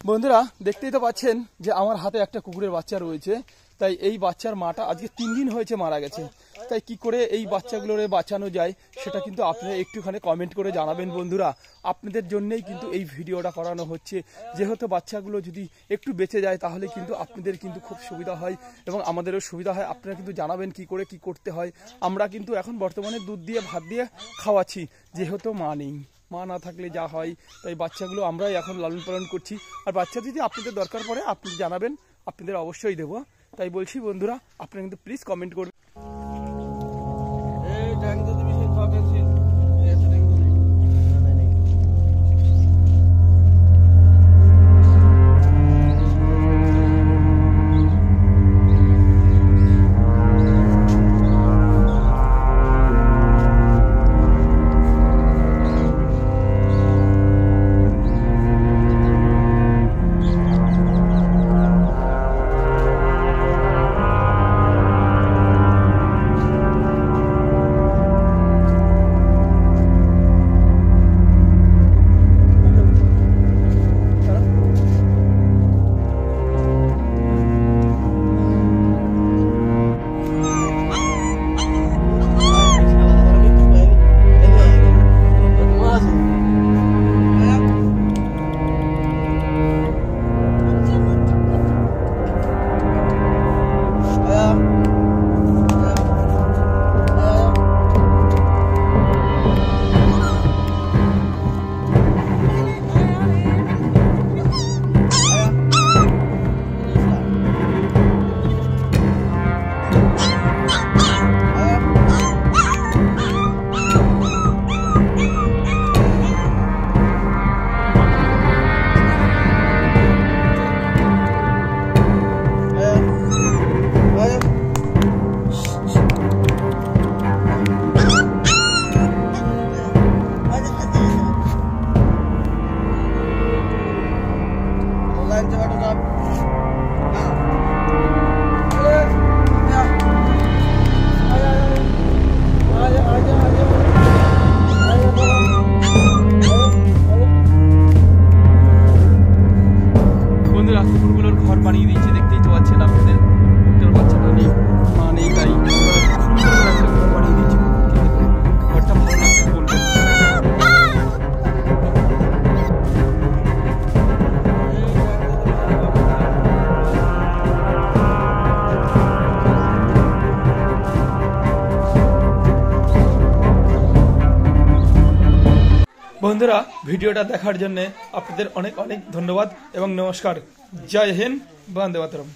বন্ধুরা দেখতেই তো পাচ্ছেন যে আমার হাতে একটা কুকুরের বাচ্চা রয়েছে। তাই এই বাচ্চার মাটা আজকে 3 দিন হয়েছে মারা গেছে। তাই কি করে এই বাচ্চাগুলোরে বাঁচানো যায় সেটা কিন্তু আপনারা একটুখানি কমেন্ট করে জানাবেন বন্ধুরা। আপনাদের জন্যই কিন্তু এই ভিডিওটা করানো হচ্ছে। যেহেতু বাচ্চাগুলো যদি একটু বেঁচে যায় তাহলে কিন্তু আপনাদের কিন্তু খুব সুবিধা হয় এবং আমাদেরও সুবিধা হয়। আপনারা কিন্তু জানাবেন কি করে কি করতে হয়। আমরা কিন্তু এখন বর্তমানে দুধ দিয়ে ভাত দিয়ে খাওয়াচ্ছি, যেহেতু মা নেই। মা না থাকলে যা হয়, তাই বাচ্চাগুলো আমরাই এখন লালন পালন করছি। আর বাচ্চা যদি আপনাদের দরকার পড়ে আপনি জানাবেন, আপনাদের অবশ্যই দেবো। তাই বলছি বন্ধুরা, আপনারা কিন্তু প্লিজ কমেন্ট করবেন। কুকুরগুলোর ঘর বানিয়ে দিচ্ছে, দেখতেই তো পাচ্ছেন আপনাদের। কুকুরের বাচ্চাটা নেই, মা নেই, তাই সুন্দর একটা ঘর বানিয়ে দিচ্ছে। ঘরটা ভালো লাগছে বলবেন। বন্ধুরা, ভিডিওটা দেখার জন্য আপনাদের অনেক অনেক ধন্যবাদ এবং নমস্কার। জয় হিন্দ, বন্দে মাতরম।